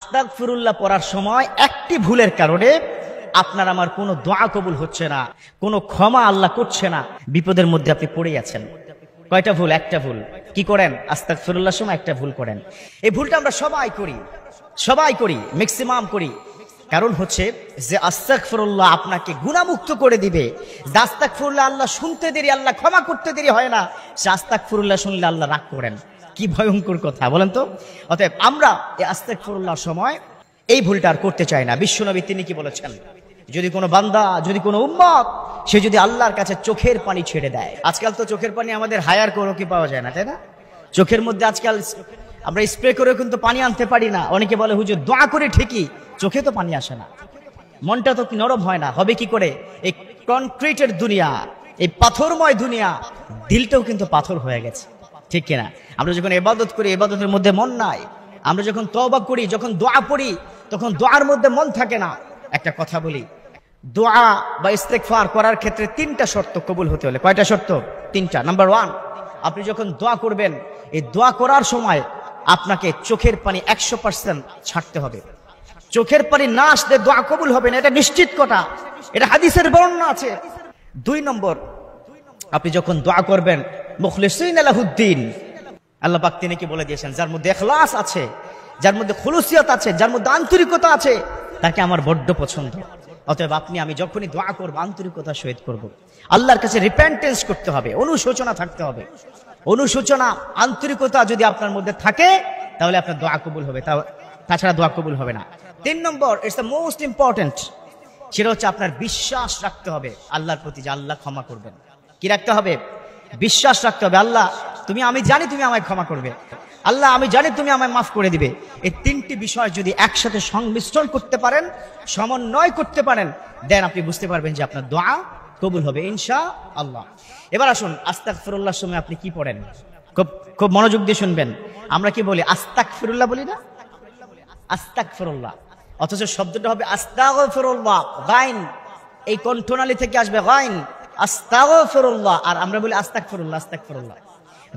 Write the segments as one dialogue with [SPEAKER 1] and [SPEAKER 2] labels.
[SPEAKER 1] আস্তাগফিরুল্লাহ পড়ার সময় একটি ভুলের কারণে আপনার আমার কোনো দোয়া কবুল হচ্ছে না, কোনো ক্ষমা আল্লাহ করছে না, বিপদের মধ্যে আপনি পড়ে আছেন। কয়টা ভুল? একটা ভুল। কি করেন? আস্তাগফিরুল্লাহর সময় একটা ভুল করেন। এই ভুলটা আমরা সবাই করি, ম্যাক্সিমাম করি। কারণ হচ্ছে যে আস্তাগফিরুল্লাহ আপনাকে গুনাহমুক্ত করে দিবে। আস্তাগফিরুল্লাহ আল্লাহ শুনতে দেরি, আল্লাহ ক্ষমা করতে দেরি হয় না। সে আস্তাগফিরুল্লাহ শুনলে আল্লাহ রাগ করেন। কি ভয়ঙ্কর কথা বলেন তো। অতএব আমরা এই আস্তাগফিরুল্লাহর সময় এই ভুলটা আর করতে চাই না। বিশ্বনবী তিনি কি বলেছেন? যদি কোনো বান্দা, যদি কোনো উম্মত সে যদি আল্লাহর কাছে চোখের পানি ছেড়ে দেয়। আজকাল তো চোখের পানি আমাদের হায়ার করে কি পাওয়া যায় না, তাই না? চোখের মধ্যে আজকাল আমরা স্প্রে করে কিন্তু পানি আনতে পারি না। অনেকে বলে হুজুর দোয়া করে ঠিকই, চোখে তো পানি আসে না, মনটা তো নরম হয় না। হবে কি করে? এই কনক্রিটের দুনিয়া, এই পাথরময় দুনিয়া, দিলটাও কিন্তু পাথর হয়ে গেছে, ঠিক কিনা? আমরা যখন ইবাদত করি, ইবাদতের মধ্যে মন নাই। আমরা যখন তওবা করি, যখন দোয়া পড়ি, তখন দোয়ার মধ্যে মন থাকে না। একটা কথা বলি, দোয়া বা ইস্তেগফার করার ক্ষেত্রে তিনটা শর্ত কবুল হতে হলে। কয়টা শর্ত? তিনটা। নাম্বার 1, আপনি যখন দোয়া করবেন, এই দোয়া করার সময় আপনাকে চোখের পানি 100% ছাড়তে হবে। চোখের পানি না আসলে দোয়া কবুল হবে না, এটা নিশ্চিত কথা, এটা হাদিসের বর্ণনা আছে। 2 নম্বর, আপনি যখন দোয়া করবেন মুখলিসিন লাহুদ্দিন, আল্লাহ পাক তিনি কি বলে দিয়েছেন, যার মধ্যে ইখলাস আছে, যার মধ্যে খুলুসিয়ত আছে, যার মধ্যে আন্তরিকতা আছে, তাকে আমার বড্ড পছন্দ। অতএব আপনি আমি যখনই দোয়া করব আন্তরিকতার সহিত করব। আল্লাহর কাছে রিপেন্টেন্স করতে হবে, অনুশোচনা থাকতে হবে। অনুশোচনা, আন্তরিকতা যদি আপনার মধ্যে থাকে তাহলে আপনার দোয়া কবুল হবে, তাছাড়া দোয়া কবুল হবে না। 3 নম্বর, ইটস দ্য মোস্ট ইম্পর্টেন্ট, সেটা হচ্ছে আপনার বিশ্বাস রাখতে হবে আল্লাহর প্রতি যে আল্লাহ ক্ষমা করবেন। কি রাখতে হবে? বিশ্বাস রাখতে হবে। আল্লাহ তুমি, আমি জানি তুমি আমায় ক্ষমা করবে, আল্লাহ আমি জানি তুমি আমায় মাফ করে দিবে। এই 3টি বিষয় যদি একসাথে সংমিশ্রণ করতে পারেন, সমন্বয় করতে পারেন, দেন আপনি বুঝতে পারবেন যে আপনার দোয়া কবুল হবে ইনশাআল্লাহ। এবার আসুন, আস্তাগফিরুল্লাহর সময় আপনি কি পড়েন? খুব মনোযোগ দিয়ে শুনবেন। আমরা কি বলি? আস্তাগফিরুল্লাহ বলি না? আস্তাগফিরুল্লাহ, অথচ শব্দটা হবে আস্তাগফিরুল্লাহ। গাইন, এই কণ্ঠনালী থেকে আসবে গাইন, আস্তাগফিরুল্লাহ। আর আমরা বলি আস্তাগফিরুল্লাহ, আস্তাগফিরুল্লাহ।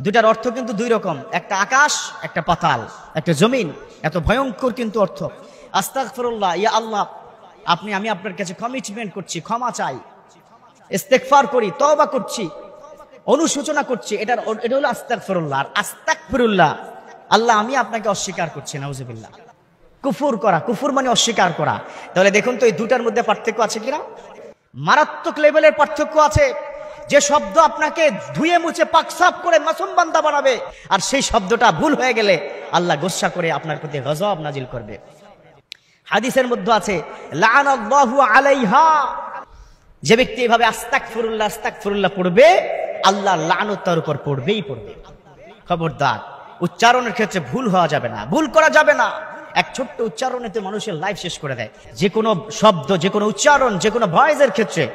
[SPEAKER 1] দুটার অর্থ কিন্তু 2 রকম, একটা আকাশ, একটা পাতাল, একটা জমিন। এত ভয়ঙ্কর কিন্তু অর্থ। আস্তাগফিরুল্লাহ, ইয়া আল্লাহ আমি আপনার কাছে কমিটমেন্ট করছি, ক্ষমা চাই, ইস্তেগফার করি, তওবা করছি, অনুশোচনা করছি, এটা হলো আস্তাগফিরুল্লাহ। আর আস্তাগফিরুল্লাহ, আল্লাহ আমি আপনাকে অস্বীকার করছি, নাউজুবিল্লাহ। কুফর করা, কুফর মানে অস্বীকার করা। তাহলে দেখুন তো এই দুটার মধ্যে পার্থক্য আছে কিনা? মারাত্মক লেভেলের পার্থক্য আছে। যে শব্দ আপনাকে ধুয়ে মুছে পাকসাফ করে মাসুম বান্দা বানাবে, আর সেই শব্দটা ভুল হয়ে গেলে আল্লাহ গোসা করে আপনার প্রতি গজব নাজিল করবে। হাদিসের মধ্যে আছে লাআনাল্লাহু আলাইহা, যে ব্যক্তি এভাবে আস্তাগফিরুল্লাহ আস্তাগফিরুল্লাহ পড়বে, আল্লাহ লানত তার উপর পড়বেই পড়বে। খবরদার, উচ্চারণের ক্ষেত্রে ভুল হওয়া যাবে না, ভুল করা যাবে না। এক ছোট্ট উচ্চারণেতে মানুষের লাইফ শেষ করে দেয়। যে কোনো শব্দ, যে কোনো উচ্চারণ, যে কোনো ভয়েসের ক্ষেত্রে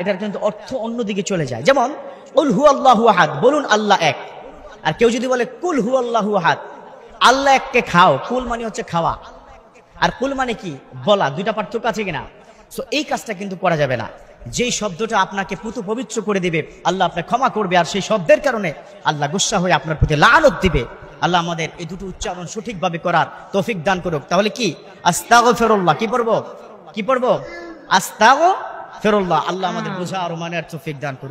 [SPEAKER 1] এটার কিন্তু অর্থ অন্যদিকে চলে যায়। যেমন কুল হুয়াল্লাহু আহাদ, বলুন আল্লাহ এক। আর কেউ যদি বলে কুল হুয়াল্লাহু আহাদ, আল্লাহ এককে খাও, কুল মানে হচ্ছে খাওয়া, আর কুল মানে কি? বলা। দুইটা পার্থক্য আছে কিনা? সো এই কাজটা কিন্তু করা যাবে না। যেই শব্দটা আপনাকে পুতু পবিত্র করে দিবে, আল্লাহ আপনাকে ক্ষমা করবে, আর সেই শব্দের কারণে আল্লাহ গুসা হয়ে আপনার প্রতি লানত দিবে। আল্লাহ আমাদের এই দুটো উচ্চারণ সঠিকভাবে করার তৌফিক দান করুক। তাহলে কি? আস্তাগফিরুল্লাহ কি পড়বো? কি পড়বো? আস্তাগফিরুল্লাহ। আল্লাহ আমাদের বোঝা আর মানার তৌফিক দান করুক।